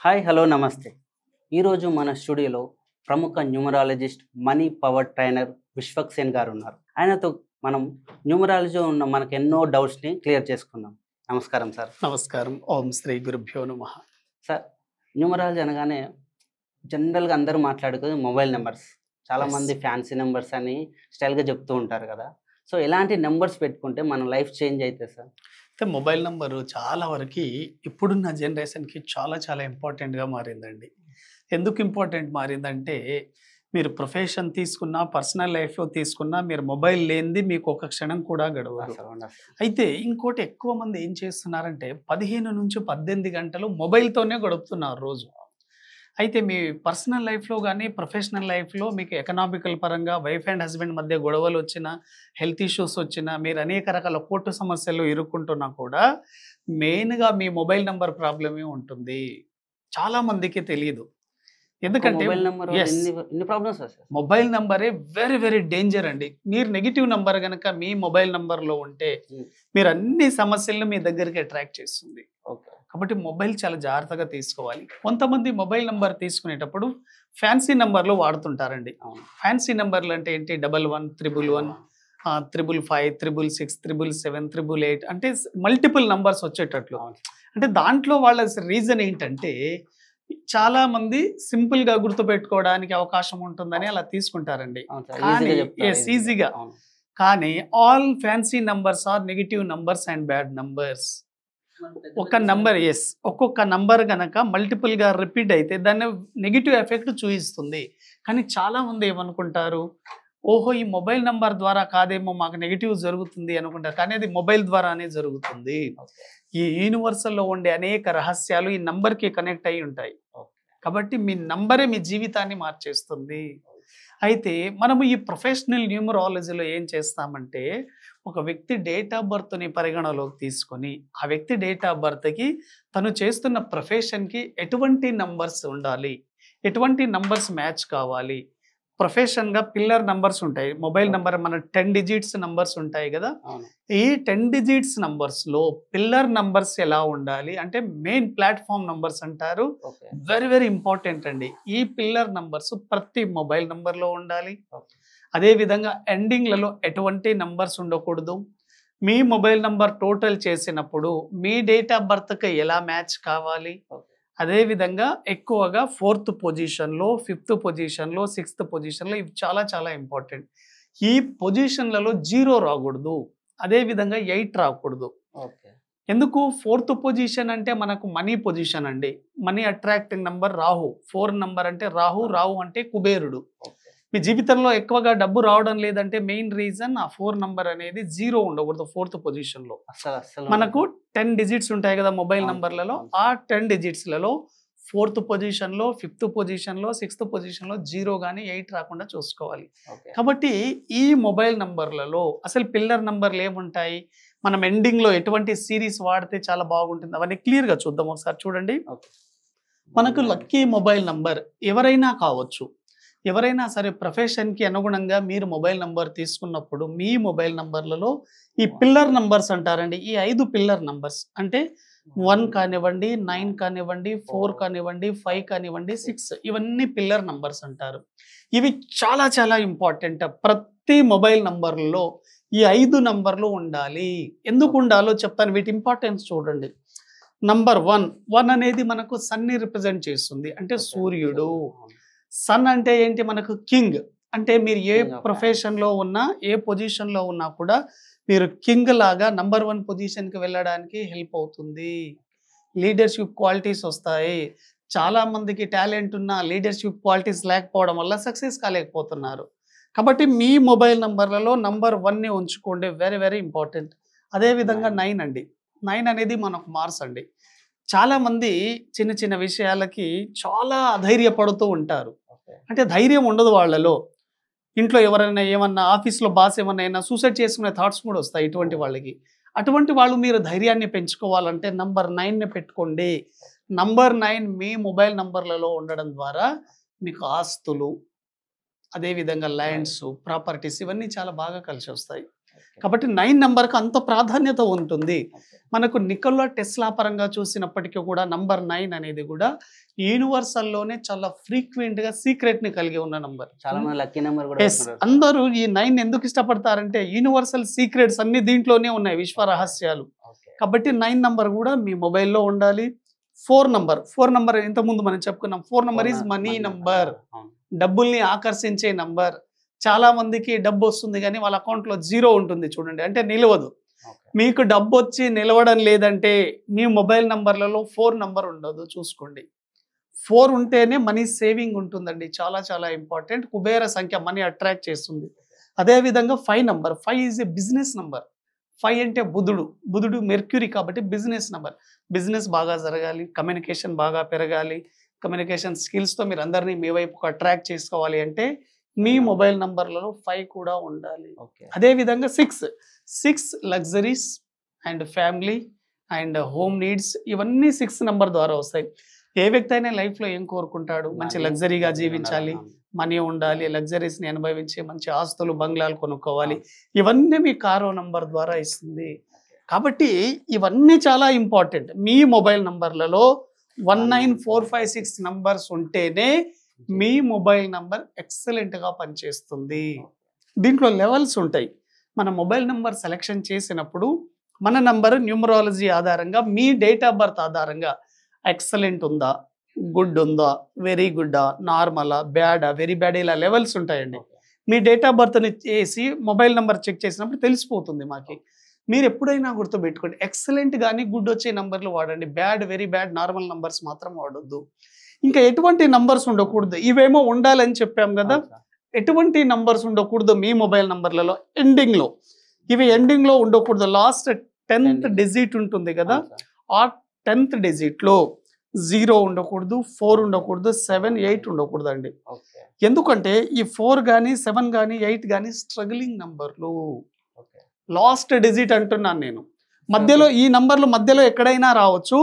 Hi, hello, నమస్తే. ఈరోజు మన స్టూడియోలో ప్రముఖ numerologist, money power trainer Vishwaksen గారు ఉన్నారు. ఆయనతో మనం న్యూమరాలజీలో ఉన్న మనకు ఎన్నో డౌట్స్ని క్లియర్ చేసుకుందాం. నమస్కారం సార్. నమస్కారం. ఓం శ్రీ గురుభ్యో నమః. సార్, న్యూమరాలజీ అనగానే జనరల్గా అందరూ మాట్లాడుకునే మొబైల్ నెంబర్స్. చాలామంది ఫ్యాన్సీ నెంబర్స్ అని స్టైల్గా చెప్తూ ఉంటారు కదా. సో ఎలాంటి నెంబర్స్ పెట్టుకుంటే మన లైఫ్ చేంజ్ అవుతుంది సార్? అయితే మొబైల్ నంబరు చాలా వరకు ఇప్పుడున్న జనరేషన్కి చాలా చాలా ఇంపార్టెంట్గా మారిందండి. ఎందుకు ఇంపార్టెంట్ మారిందంటే మీరు ప్రొఫెషన్ తీసుకున్నా, పర్సనల్ లైఫ్లో తీసుకున్నా మీరు మొబైల్ లేనిది మీకు ఒక క్షణం కూడా గడవదు. అయితే ఇంకోటి ఎక్కువ మంది ఏం చేస్తున్నారంటే 15 నుంచి 18 గంటలు మొబైల్తోనే గడుపుతున్నారు రోజు. అయితే మీ పర్సనల్ లైఫ్లో కానీ ప్రొఫెషనల్ లైఫ్లో మీకు ఎకనామికల్ పరంగా వైఫ్ అండ్ హస్బెండ్ మధ్య గొడవలు వచ్చినా, హెల్త్ ఇష్యూస్ వచ్చినా, మీరు అనేక రకాల కోర్టు సమస్యలు ఇరుక్కుంటున్నా కూడా మెయిన్గా మీ మొబైల్ నెంబర్ ప్రాబ్లమే ఉంటుంది. చాలామందికి తెలియదు. ఎందుకంటే మొబైల్ నెంబర్ ఎన్ని ప్రాబ్లమ్స్ సార్? మొబైల్ నంబరే వెరీ వెరీ డేంజర్ అండి. మీరు నెగిటివ్ నంబర్ కనుక మీ మొబైల్ నంబర్లో ఉంటే మీరు అన్ని సమస్యలను మీ దగ్గరికి అట్రాక్ట్ చేస్తుంది. ఓకే. కాబట్టి మొబైల్ చాలా జాగ్రత్తగా తీసుకోవాలి. కొంతమంది మొబైల్ నంబర్ తీసుకునేటప్పుడు ఫ్యాన్సీ నంబర్లు వాడుతుంటారండి. ఫ్యాన్సీ నంబర్లు అంటే ఏంటి? 11, 111, 555, 666, 777, 888 అంటే మల్టిపుల్ నంబర్స్ వచ్చేటట్లు. అంటే దాంట్లో వాళ్ళ రీజన్ ఏంటంటే చాలా మంది సింపుల్ గా గుర్తుపెట్టుకోవడానికి అవకాశం ఉంటుందని అలా తీసుకుంటారండి. ఈజీగా. కానీ all fancy numbers are negative numbers and bad numbers. ఒక నంబర్ ఒక్కొక్క నంబర్ గనక మల్టిపుల్ గా రిపీట్ అయితే దాన్ని నెగిటివ్ ఎఫెక్ట్ చూపిస్తుంది. కానీ చాలా మంది ఏమనుకుంటారు, ఓహో ఈ మొబైల్ నంబర్ ద్వారా కాదేమో మాకు నెగిటివ్ జరుగుతుంది అనుకుంటారు. కానీ అది మొబైల్ ద్వారానే జరుగుతుంది. ఈ యూనివర్సల్లో ఉండే అనేక రహస్యాలు ఈ నంబర్కి కనెక్ట్ అయి ఉంటాయి. కాబట్టి మీ నంబరే మీ జీవితాన్ని మార్చేస్తుంది. అయితే మనము ఈ ప్రొఫెషనల్ న్యూమరాలజీలో ఏం చేస్తామంటే ఒక వ్యక్తి డేట్ ఆఫ్ బర్త్ని పరిగణలోకి తీసుకొని ఆ వ్యక్తి డేట్ ఆఫ్ బర్త్కి తను చేస్తున్న ప్రొఫెషన్కి ఎటువంటి నంబర్స్ ఉండాలి, ఎటువంటి నంబర్స్ మ్యాచ్ కావాలి. ప్రొఫెషన్గా పిల్లర్ నంబర్స్ ఉంటాయి. మొబైల్ నంబర్ మన 10 డిజిట్స్ నంబర్స్ ఉంటాయి కదా. ఈ 10 డిజిట్స్ నంబర్స్లో పిల్లర్ నంబర్స్ ఎలా ఉండాలి అంటే మెయిన్ ప్లాట్ఫామ్ నంబర్స్ అంటారు. వెరీ వెరీ ఇంపార్టెంట్ అండి. ఈ పిల్లర్ నంబర్స్ ప్రతి మొబైల్ నంబర్లో ఉండాలి. అదేవిధంగా ఎండింగ్లలో ఎటువంటి నంబర్స్ ఉండకూడదు. మీ మొబైల్ నంబర్ టోటల్ చేసినప్పుడు మీ డేట్ ఆఫ్ బర్త్కి ఎలా మ్యాచ్ కావాలి. అదేవిధంగా ఎక్కువగా 4th పొజిషన్లో, 5th పొజిషన్లో, 6th పొజిషన్లో ఇవి చాలా చాలా ఇంపార్టెంట్. ఈ పొజిషన్లలో 0 రాకూడదు. అదేవిధంగా 8 రాకూడదు. ఎందుకు? 4th పొజిషన్ అంటే మనకు మనీ పొజిషన్ అండి. Money attracting number Rahu. 4 number అంటే రాహు. రాహు అంటే కుబేరుడు. మీ జీవితంలో ఎక్కువగా డబ్బు రావడం లేదంటే మెయిన్ రీజన్ ఆ 4 నంబర్ అనేది 0 ఉండకూడదు 4th పొజిషన్లో. మనకు 10 డిజిట్స్ ఉంటాయి కదా మొబైల్ నంబర్లలో. ఆ 10 డిజిట్స్లలో 4th పొజిషన్లో, 5th పొజిషన్లో, 6th పొజిషన్లో 0 కానీ 8 రాకుండా చూసుకోవాలి. కాబట్టి ఈ మొబైల్ నంబర్లలో అసలు పిల్లర్ నంబర్లు ఏముంటాయి, మనం ఎండింగ్లో ఎటువంటి సిరీస్ వాడితే చాలా బాగుంటుంది అవన్నీ క్లియర్గా చూద్దాం. ఒకసారి చూడండి. మనకు లక్కీ మొబైల్ నంబర్ ఎవరైనా కావచ్చు. ఎవరైనా సరే ప్రొఫెషన్కి అనుగుణంగా మీరు మొబైల్ నంబర్ తీసుకున్నప్పుడు మీ మొబైల్ నంబర్లలో ఈ పిల్లర్ నంబర్స్ అంటారండి. ఈ 5 పిల్లర్ నంబర్స్ అంటే 1 కానివ్వండి, 9 కానివ్వండి, 4 కానివ్వండి, 5 కానివ్వండి, 6 ఇవన్నీ పిల్లర్ నంబర్స్ అంటారు. ఇవి చాలా చాలా ఇంపార్టెంట్. ప్రతి మొబైల్ నంబర్లలో ఈ 5 నంబర్లు ఉండాలి. ఎందుకు ఉండాలో చెప్తాను. వీటి ఇంపార్టెన్స్ చూడండి. నంబర్ 1 అనేది మనకు సన్ని రిప్రజెంట్ చేస్తుంది, అంటే సూర్యుడు. సన్ అంటే ఏంటి? మనకు కింగ్. అంటే మీరు ఏ ప్రొఫెషన్లో ఉన్నా, ఏ పొజిషన్లో ఉన్నా కూడా మీరు కింగ్ లాగా నంబర్ 1 పొజిషన్కి వెళ్ళడానికి హెల్ప్ అవుతుంది. లీడర్షిప్ క్వాలిటీస్ వస్తాయి. చాలామందికి టాలెంట్ ఉన్న లీడర్షిప్ క్వాలిటీస్ లేకపోవడం వల్ల సక్సెస్ కాలేకపోతున్నారు. కాబట్టి మీ మొబైల్ నంబర్లలో నంబర్ 1ని ఉంచుకోండి. Very very important. అదేవిధంగా 9 అండి. 9 అనేది మనకు మార్స్ అండి. చాలామంది చిన్న చిన్న విషయాలకి చాలా అధైర్యపడుతూ ఉంటారు. అంటే ధైర్యం ఉండదు వాళ్ళలో. ఇంట్లో ఎవరైనా ఏమన్నా, ఆఫీస్లో బాస్ ఏమన్నా సూసైడ్ చేసుకునే థాట్స్ కూడా వస్తాయి ఇటువంటి వాళ్ళకి. అటువంటి వాళ్ళు మీరు ధైర్యాన్ని పెంచుకోవాలంటే నంబర్ 9ని పెట్టుకోండి. నంబర్ 9 మీ మొబైల్ నంబర్లలో ఉండడం ద్వారా మీకు ఆస్తులు, అదేవిధంగా ల్యాండ్స్, ప్రాపర్టీస్ ఇవన్నీ చాలా బాగా కలిసి వస్తాయి. కాబట్టి 9 నంబర్కి అంత ప్రాధాన్యత ఉంటుంది. మనకు నికోలా టెస్లా పరంగా చూసినప్పటికీ కూడా నంబర్ 9 అనేది కూడా యూనివర్సల్లోనే చాలా ఫ్రీక్వెంట్గా సీక్రెట్ని కలిగి ఉన్న నంబర్. చాలా మంది లక్కీ నెంబర్ కూడా ఎస్, అందరూ ఈ 9 ఎందుకు ఇష్టపడతారంటే యూనివర్సల్ సీక్రెట్స్ అన్ని దీంట్లోనే ఉన్నాయి, విశ్వ రహస్యాలు. కాబట్టి 9 నంబర్ కూడా మీ మొబైల్లో ఉండాలి. 4 నంబర్ ఇంతకుముందు మనం చెప్పుకున్నాం. 4 నంబర్ ఈజ్ మనీ నంబర్, డబ్బుల్ని ఆకర్షించే నంబర్. చాలా మందికి డబ్బు వస్తుంది కానీ వాళ్ళ అకౌంట్లో 0 ఉంటుంది చూడండి, అంటే నిలవదు. మీకు డబ్బు వచ్చి నిలవడం లేదంటే మీ మొబైల్ నంబర్లలో 4 నంబర్ ఉండదు, చూసుకోండి. 4 ఉంటేనే మనీ సేవింగ్ ఉంటుందండి, చాలా చాలా ఇంపార్టెంట్. కుబేర సంఖ్య మనీ అట్రాక్ట్ చేస్తుంది. అదేవిధంగా 5 number, 5 is a business number. 5 అంటే బుధుడు మెర్క్యూరీ, కాబట్టి బిజినెస్ నంబర్. బిజినెస్ బాగా జరగాలి, కమ్యూనికేషన్ బాగా పెరగాలి, కమ్యూనికేషన్ స్కిల్స్తో మీరు అందరినీ మీ వైపుకు అట్రాక్ట్ చేసుకోవాలి అంటే మీ మొబైల్ నంబర్లలో 5 కూడా ఉండాలి. అదేవిధంగా 6 luxuries and family and home needs, ఇవన్నీ 6 నంబర్ ద్వారా వస్తాయి. ఏ వ్యక్తి అయినా లైఫ్లో ఏం కోరుకుంటాడు? మంచి లగ్జరీగా జీవించాలి, మనీ ఉండాలి, లగ్జరీస్ని అనుభవించి మంచి ఆస్తులు బంగ్లాలు కొనుక్కోవాలి. ఇవన్నీ మీ కారో నంబర్ ద్వారా ఇస్తుంది. కాబట్టి ఇవన్నీ చాలా ఇంపార్టెంట్. మీ మొబైల్ నంబర్లలో 19456 నంబర్స్ ఉంటేనే మీ మొబైల్ నంబర్ ఎక్సలెంట్గా పనిచేస్తుంది. దీంట్లో లెవెల్స్ ఉంటాయి. మన మొబైల్ నంబర్ సెలెక్షన్ చేసినప్పుడు మన నంబర్ న్యూమరాలజీ ఆధారంగా, మీ డేట్ ఆఫ్ బర్త్ ఆధారంగా ఎక్సలెంట్ ఉందా, గుడ్ ఉందా, వెరీ గుడ్డా, నార్మలా, బ్యాడా, వెరీ బ్యాడ్, ఇలా లెవెల్స్ ఉంటాయండి. మీ డేట్ ఆఫ్ బర్త్ని చేసి మొబైల్ నెంబర్ చెక్ చేసినప్పుడు తెలిసిపోతుంది మాకు. మీరు ఎప్పుడైనా గుర్తుపెట్టుకోండి, ఎక్సలెంట్ కానీ గుడ్ వచ్చే నంబర్లు వాడండి, bad, very bad, normal numbers మాత్రం వాడొద్దు. ఇంకా ఎటువంటి నంబర్స్ ఉండకూడదు, ఇవేమో ఉండాలని చెప్పాం కదా, ఎటువంటి నంబర్స్ ఉండకూడదు మీ మొబైల్ నంబర్లలో ఎండింగ్లో. ఇవి ఎండింగ్లో ఉండకూడదు. లాస్ట్ 10th డిజిట్ ఉంటుంది కదా, ఆ 10th డిజిట్లో 0 ఉండకూడదు, 4 ఉండకూడదు, 7, 8 ఉండకూడదు అండి. ఎందుకంటే ఈ 4 కానీ 7 కానీ 8 కానీ స్ట్రగ్లింగ్ నంబర్లు. లాస్ట్ డిజిట్ అంటున్నాను నేను. మధ్యలో ఈ నంబర్లు మధ్యలో ఎక్కడైనా రావచ్చు.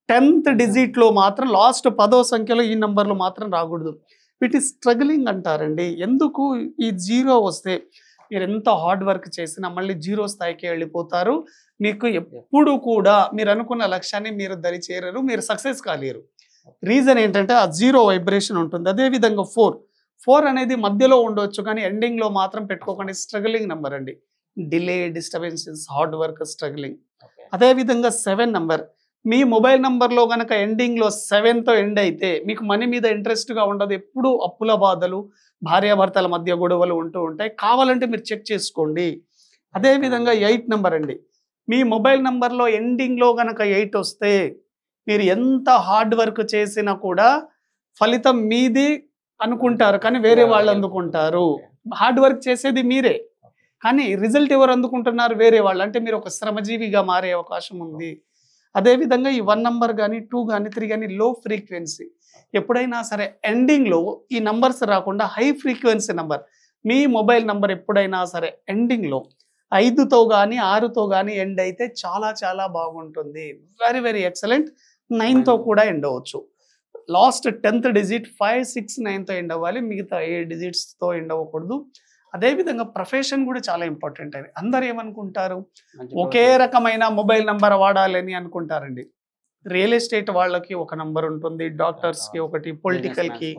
10th డిజిట్లో మాత్రం, లాస్ట్ 10వ సంఖ్యలో ఈ నంబర్లు మాత్రం రాకూడదు. వీటి స్ట్రగ్లింగ్ అంటారండి. ఎందుకు? ఈ 0 వస్తే మీరు ఎంత హార్డ్ వర్క్ చేసినా మళ్ళీ 0 స్థాయికి వెళ్ళిపోతారు. మీకు ఎప్పుడు కూడా మీరు అనుకున్న లక్ష్యాన్ని మీరు దరి చేరరు, మీరు సక్సెస్ కాలేరు. రీజన్ ఏంటంటే ఆ 0 వైబ్రేషన్ ఉంటుంది. అదేవిధంగా 4 అనేది మధ్యలో ఉండవచ్చు కానీ ఎండింగ్లో మాత్రం పెట్టుకోకండి, స్ట్రగ్లింగ్ నెంబర్ అండి. Delay, disturbances, hard work, struggling. అదేవిధంగా 7 నెంబర్, మీ మొబైల్ నెంబర్లో కనుక ఎండింగ్లో 7తో ఎండ్ అయితే మీకు మనీ మీద ఇంట్రెస్ట్గా ఉండదు, ఎప్పుడు అప్పుల బాధలు, భార్యాభర్తల మధ్య గొడవలు ఉంటూ ఉంటాయి. కావాలంటే మీరు చెక్ చేసుకోండి. అదేవిధంగా 8 నెంబర్ అండి, మీ మొబైల్ నెంబర్లో ఎండింగ్లో కనుక 8 వస్తే మీరు ఎంత హార్డ్ వర్క్ చేసినా కూడా ఫలితం మీది అనుకుంటారు కానీ వేరే వాళ్ళు అందుకుంటారు. హార్డ్ వర్క్ చేసేది మీరే కానీ రిజల్ట్ ఎవరు అందుకుంటున్నారు? వేరే వాళ్ళు. అంటే మీరు ఒక శ్రమజీవిగా మారే అవకాశం ఉంది. అదేవిధంగా ఈ 1 నెంబర్ కానీ 2 కానీ 3 కానీ లో ఫ్రీక్వెన్సీ. ఎప్పుడైనా సరే ఎండింగ్లో ఈ నంబర్స్ రాకుండా హై ఫ్రీక్వెన్సీ నెంబర్, మీ మొబైల్ నెంబర్ ఎప్పుడైనా సరే ఎండింగ్లో 5తో కానీ 6తో కానీ ఎండ్ అయితే చాలా చాలా బాగుంటుంది. Very very excellent. 9తో కూడా ఎండ్ అవ్వచ్చు. లాస్ట్ 10th డిజిట్ 5, 6, 9తో ఎండ్ అవ్వాలి, మిగతా 8 డిజిట్స్తో ఎండ్ అవ్వకూడదు. అదేవిధంగా ప్రొఫెషన్ కూడా చాలా ఇంపార్టెంట్ అని అందరు ఏమనుకుంటారు, ఒకే రకమైన మొబైల్ నంబర్ వాడాలని అనుకుంటారండి. రియల్ ఎస్టేట్ వాళ్ళకి ఒక నంబర్ ఉంటుంది, డాక్టర్స్కి ఒకటి, పొలిటికల్కి,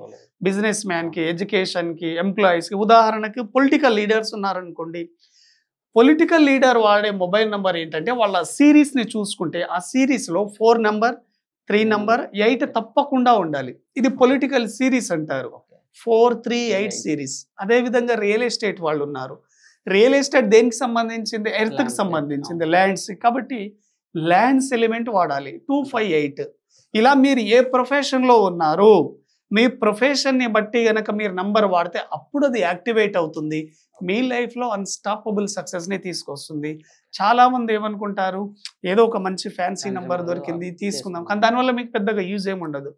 బిజినెస్ మ్యాన్కి, ఎడ్యుకేషన్కి, ఎంప్లాయీస్కి. ఉదాహరణకి పొలిటికల్ లీడర్స్ ఉన్నారనుకోండి, పొలిటికల్ లీడర్ వాడే మొబైల్ నెంబర్ ఏంటంటే వాళ్ళ సిరీస్ని చూసుకుంటే ఆ సిరీస్లో 4 నెంబర్, 3 నెంబర్, 8 తప్పకుండా ఉండాలి. ఇది పొలిటికల్ సిరీస్ అంటారు, 4, 3, 8 సిరీస్. అదేవిధంగా రియల్ ఎస్టేట్ వాళ్ళు ఉన్నారు. రియల్ ఎస్టేట్ దేనికి సంబంధించింది? ఎర్త్కి సంబంధించింది, ల్యాండ్స్. కాబట్టి ల్యాండ్స్ ఎలిమెంట్ వాడాలి, 2, 5, 8. ఇలా మీరు ఏ ప్రొఫెషన్లో ఉన్నారు, మీ ప్రొఫెషన్ని బట్టి కనుక మీరు నంబర్ వాడితే అప్పుడు అది యాక్టివేట్ అవుతుంది, మీ లైఫ్లో అన్స్టాపబుల్ సక్సెస్ని తీసుకొస్తుంది. చాలామంది ఏమనుకుంటారు, ఏదో ఒక మంచి ఫ్యాన్సీ నెంబర్ దొరికింది తీసుకుందాం, కానీ దానివల్ల మీకు పెద్దగా యూజ్ ఏముండదు.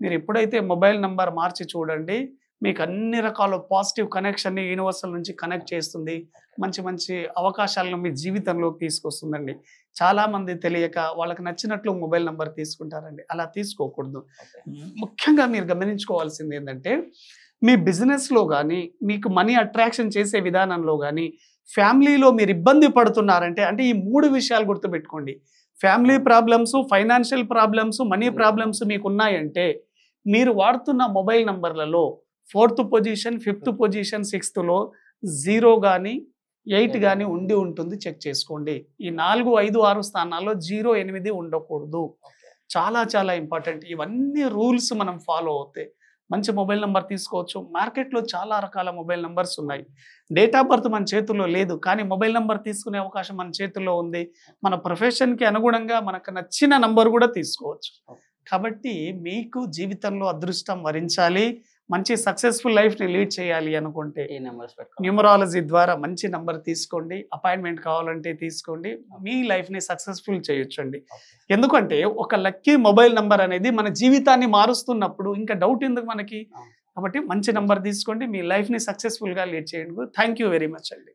మీరు ఎప్పుడైతే మొబైల్ నెంబర్ మార్చి చూడండి, మీకు అన్ని రకాల పాజిటివ్ కనెక్షన్ని యూనివర్సల్ నుంచి కనెక్ట్ చేస్తుంది, మంచి మంచి అవకాశాలను మీ జీవితంలోకి తీసుకొస్తుందండి. చాలామంది తెలియక వాళ్ళకి నచ్చినట్లు మొబైల్ నెంబర్ తీసుకుంటారండి, అలా తీసుకోకూడదు. ముఖ్యంగా మీరు గమనించుకోవాల్సింది ఏంటంటే, మీ బిజినెస్లో కానీ, మీకు మనీ అట్రాక్షన్ చేసే విధానంలో కానీ ఫ్యామిలీలో మీరు ఇబ్బంది పడుతున్నారంటే అంటే ఈ 3 విషయాలు గుర్తుపెట్టుకోండి. Family problems, financial problems, money problems మీకు ఉన్నాయంటే మీరు వాడుతున్న మొబైల్ నంబర్లలో 4th పొజిషన్, 5th పొజిషన్, 6thలో 0 కానీ 8 కానీ ఉండి ఉంటుంది, చెక్ చేసుకోండి. ఈ 4, 5, 6 స్థానాల్లో 0, 8 ఉండకూడదు. చాలా చాలా ఇంపార్టెంట్. ఇవన్నీ రూల్స్ మనం ఫాలో అవుతే మంచి మొబైల్ నెంబర్ తీసుకోవచ్చు. మార్కెట్లో చాలా రకాల మొబైల్ నెంబర్స్ ఉన్నాయి. డేట్ ఆఫ్ బర్త్ మన చేతుల్లో లేదు, కానీ మొబైల్ నెంబర్ తీసుకునే అవకాశం మన చేతుల్లో ఉంది. మన ప్రొఫెషన్కి అనుగుణంగా మనకు నచ్చిన నంబర్ కూడా తీసుకోవచ్చు. కాబట్టి మీకు జీవితంలో అదృష్టం వరించాలి, మంచి సక్సెస్ఫుల్ లైఫ్ని లీడ్ చేయాలి అనుకుంటే ఈ నెంబర్స్ పెట్టుకోండి. న్యూమరాలజీ ద్వారా మంచి నంబర్ తీసుకోండి. అపాయింట్మెంట్ కావాలంటే తీసుకోండి. మీ లైఫ్ని సక్సెస్ఫుల్ చేయొచ్చండి. ఎందుకంటే ఒక లక్కీ మొబైల్ నంబర్ అనేది మన జీవితాన్ని మారుస్తున్నప్పుడు ఇంకా డౌట్ ఎందుకు మనకి. కాబట్టి మంచి నంబర్ తీసుకోండి, మీ లైఫ్ని సక్సెస్ఫుల్గా లీడ్ చేయండి. థ్యాంక్ యూ వెరీ మచ్ అండి.